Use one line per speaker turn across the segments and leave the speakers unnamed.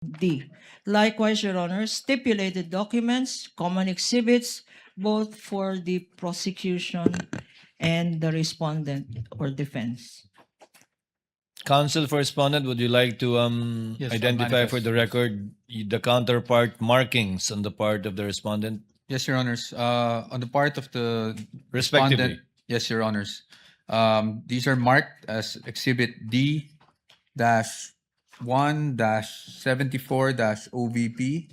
D. Likewise, Your Honor, stipulated documents, common exhibits, both for the prosecution and the respondent or defense.
Counsel for respondent, would you like to
Yes,
identify for
manifest.
the record the counterpart markings on the part of the respondent?
Yes, Your Honors. On the part of the
Respectively.
respondent, yes, Your Honors. These are marked as Exhibit D-1-74-OVP,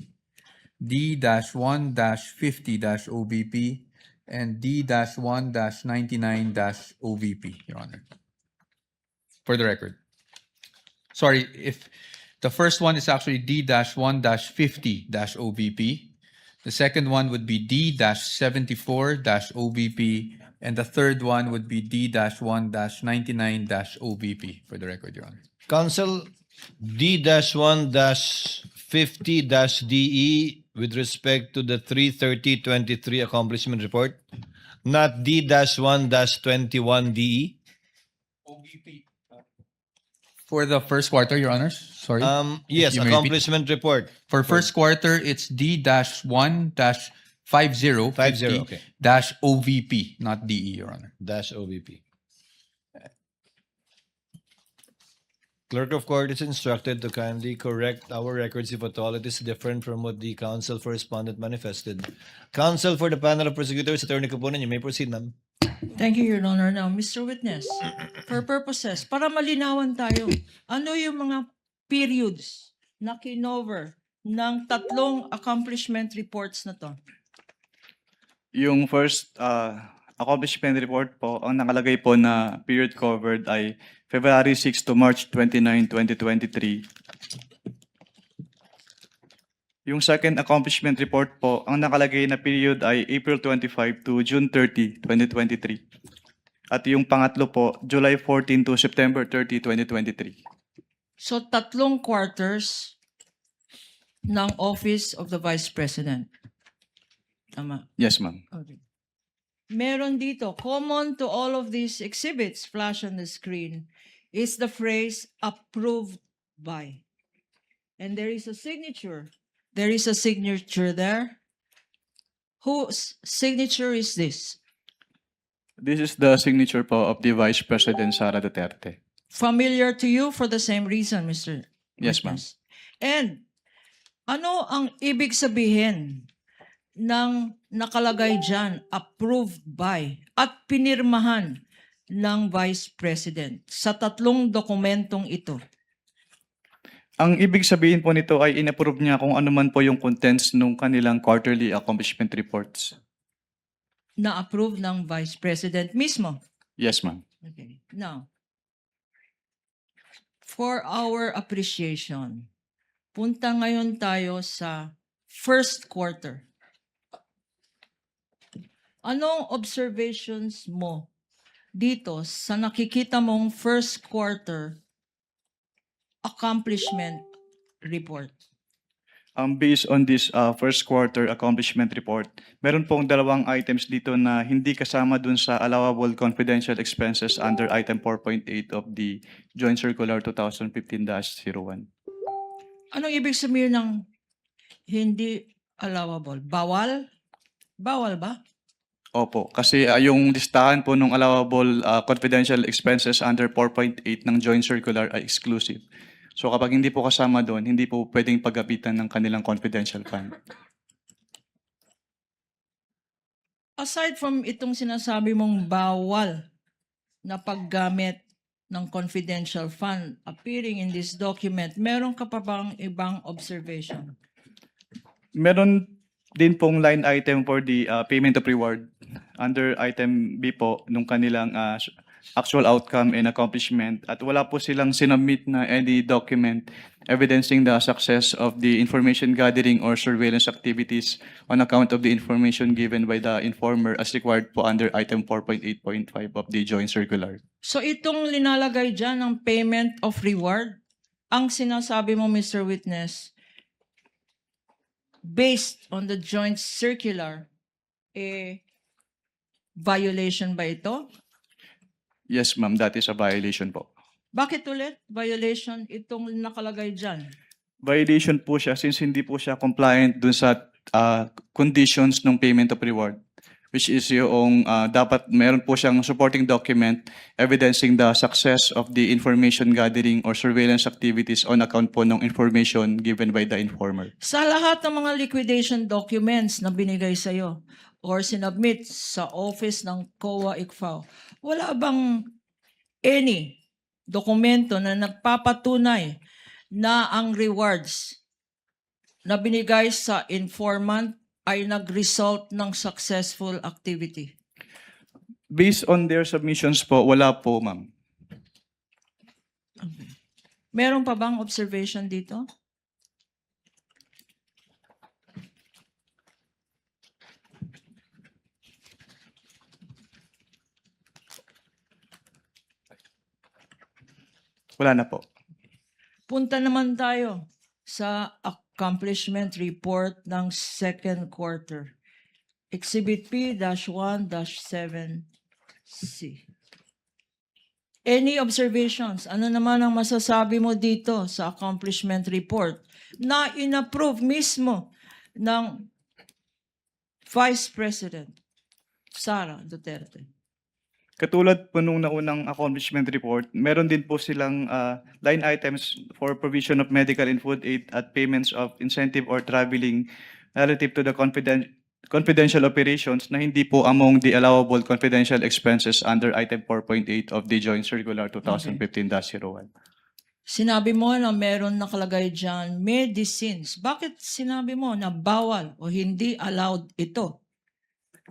D-1-50-OVP, and D-1-99-OVP, Your Honor. For the record. Sorry, if the first one is actually D-1-50-OVP. The second one would be D-74-OVP, and the third one would be D-1-99-OVP, for the record, Your Honor.
Counsel, D-1-50-DE with respect to the 3/30/23 accomplishment report, not D-1-21-DE.
For the first quarter, Your Honors, sorry.
Yes,
you may repeat.
accomplishment report.
For first quarter, it's D-1-50
50, okay.
dash OVP, not DE, Your Honor.
Dash OVP. Clerk of Court is instructed to kindly correct our records if at all it is different from what the counsel for respondent manifested. Counsel for the panel of prosecutors, Attorney Kapunan, you may proceed, ma'am.
Thank you, Your Honor. Now, Mr. Witness, for purposes, para malinawan tayo, ano yung mga periods na kinover ng tatlong accomplishment reports na to?
Yung first accomplishment report po, ang nakalagay po na period covered ay February 6 to March 29, 2023. Yung second accomplishment report po, ang nakalagay na period ay April 25 to June 30, 2023. At yung pangatlo po, July 14 to September 30, 2023.
So, tatlong quarters ng Office of the Vice President. Tama.
Yes, ma'am.
Okay. Meron dito, common to all of these exhibits, flash on the screen, is the phrase approved by. And there is a signature. There is a signature there. Whose signature is this?
This is the signature po of the Vice President Sara Duterte.
Familiar to you for the same reason, Mr.
Yes, ma'am.
Witness. And ano ang ibig sabihin ng nakalagay dyan, approved by, at pinirmahan ng Vice President sa tatlong dokumentong ito?
Ang ibig sabihin po nito ay inapprove niya kung ano man po yung contents ng kanilang quarterly accomplishment reports.
Na-approve ng Vice President mismo.
Yes, ma'am.
Okay. Now, for our appreciation, punta ngayon tayo sa first quarter. Anong observations mo dito sa nakikita mong first quarter accomplishment report?
Based on this first quarter accomplishment report, meron pong dalawang items dito na hindi kasama dun sa allowable confidential expenses under item 4.8 of the Joint Circular 2015-01.
Anong ibig sabihin ng hindi allowable? Bawal? Bawal ba?
Opo, kasi yung listahan po ng allowable confidential expenses under 4.8 ng Joint Circular ay exclusive. So kapag hindi po kasama doon, hindi po pwedeng paggapitan ng kanilang confidential fund.
Aside from itong sinasabi mong bawal na paggamit ng confidential fund appearing in this document, meron ka pa bang ibang observation?
Meron din pong line item for the payment of reward under item B po nung kanilang actual outcome and accomplishment at wala po silang sinubmit na any document evidencing the success of the information gathering or surveillance activities on account of the information given by the informer as required po under item 4.8.5 of the Joint Circular.
So itong linalagay dyan ng payment of reward, ang sinasabi mo, Mr. Witness, based on the Joint Circular, violation ba ito?
Yes, ma'am, that is a violation po.
Bakit ulit violation itong nakalagay dyan?
Violation po siya since hindi po siya compliant dun sa conditions ng payment of reward, which is yung dapat meron po siyang supporting document evidencing the success of the information gathering or surveillance activities on account po ng information given by the informer.
Sa lahat ng mga liquidation documents na binigay sa'yo or sinubmit sa office ng COA ICFAO, wala bang any dokumento na nagpapatunay na ang rewards na binigay sa informant ay nag-result ng successful activity?
Based on their submissions po, wala po, ma'am.
Meron pa bang observation dito?
Wala na po.
Punta naman tayo sa accomplishment report ng second quarter. Exhibit P-1-7C. Any observations? Ano naman ang masasabi mo dito sa accomplishment report na inapprove mismo ng Vice President Sara Duterte?
Katulad po nung naunang accomplishment report, meron din po silang line items for provision of medical and food aid at payments of incentive or traveling relative to the confidential operations na hindi po among the allowable confidential expenses under item 4.8 of the Joint Circular 2015-01.
Sinabi mo na meron nakalagay dyan medicines. Bakit sinabi mo na bawal o hindi allowed ito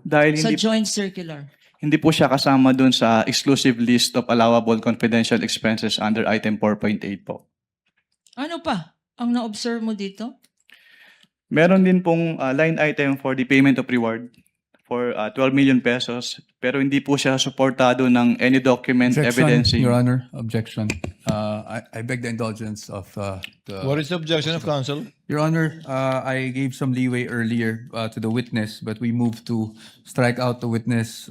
Dahil
sa
hindi,
joint circular?
hindi po siya kasama dun sa exclusive list of allowable confidential expenses under item 4.8 po.
Ano pa ang na-observe mo dito?
Meron din pong line item for the payment of reward for 12 million pesos, pero hindi po siya suportado ng any document evidencing.
Your Honor, objection. I beg the indulgence of
What is the objection of counsel?
Your Honor, I gave some leeway earlier to the witness, but we moved to strike out the witness,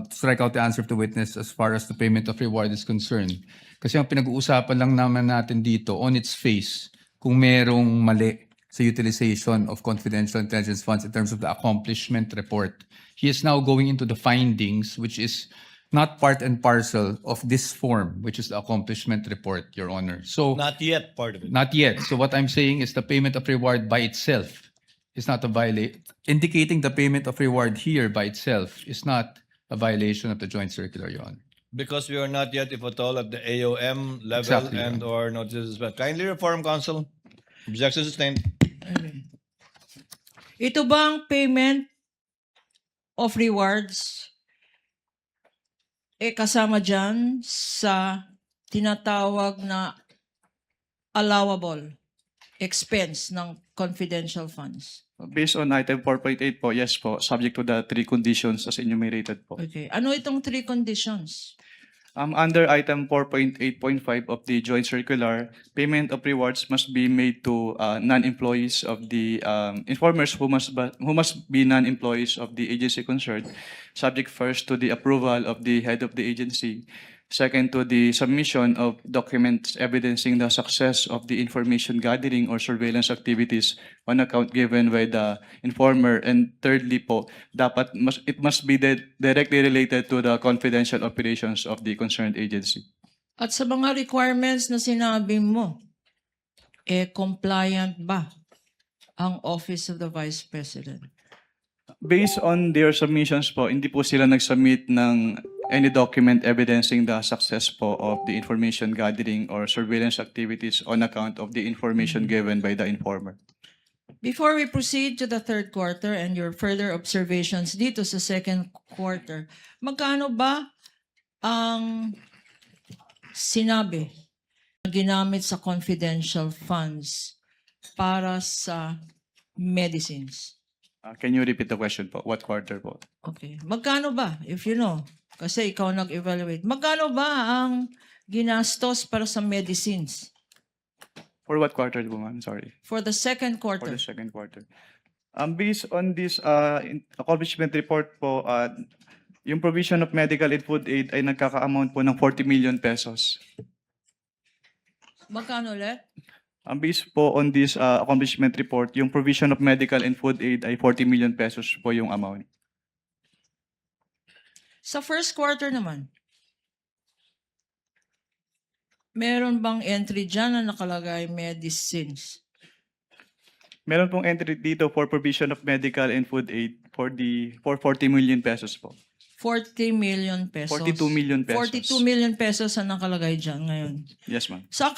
strike out the answer of the witness as far as the payment of reward is concerned. Kasi ang pinag-uusapan lang naman natin dito, on its face, kung merong mali sa utilization of confidential intelligence funds in terms of the accomplishment report. He is now going into the findings, which is not part and parcel of this form, which is the accomplishment report, Your Honor. So,
Not yet part of it.
not yet. So what I'm saying is the payment of reward by itself is not a violation. Indicating the payment of reward here by itself is not a violation of the joint circular, Your Honor.
Because we are not yet, if at all, at the AOM level
Exactly,
and or notices. But kindly reform, counsel. Objection sustained.
Ito bang payment of rewards kasama dyan sa tinatawag na allowable expense ng confidential funds?
Based on item 4.8 po, yes po, subject to the three conditions as enumerated po.
Okay. Ano itong three conditions?
Under item 4.8.5 of the joint circular, payment of rewards must be made to non-employees of the informers who must be non-employees of the agency concerned, subject first to the approval of the head of the agency, second to the submission of documents evidencing the success of the information gathering or surveillance activities on account given by the informer, and thirdly po, it must be directly related to the confidential operations of the concerned agency.
At sa mga requirements na sinabi mo, compliant ba ang Office of the Vice President?
Based on their submissions po, hindi po sila nag-submit ng any document evidencing the success po of the information gathering or surveillance activities on account of the information given by the informer.
Before we proceed to the third quarter and your further observations dito sa second quarter, magkano ba ang sinabi na ginamit sa confidential funds para sa medicines?
Can you repeat the question po? What quarter po?
Okay. Magkano ba, if you know, kasi ikaw nag-evaluate, magkano ba ang ginastos para sa medicines
For what quarter po, ma'am? Sorry.
for the second
For
quarter?
the second quarter. Based on this accomplishment report po, yung provision of medical and food aid ay nagkaka-amount po ng 40 million pesos.
Magkano ulit?
Ang based po on this accomplishment report, yung provision of medical and food aid ay 40 million pesos po yung amount.
Sa first quarter naman, meron bang entry dyan na nakalagay medicines?
Meron pong entry dito for provision of medical and food aid for 40 million pesos po.
40 million pesos.
42 million pesos.
42 million pesos ang nakalagay dyan ngayon.
Yes, ma'am.
Sa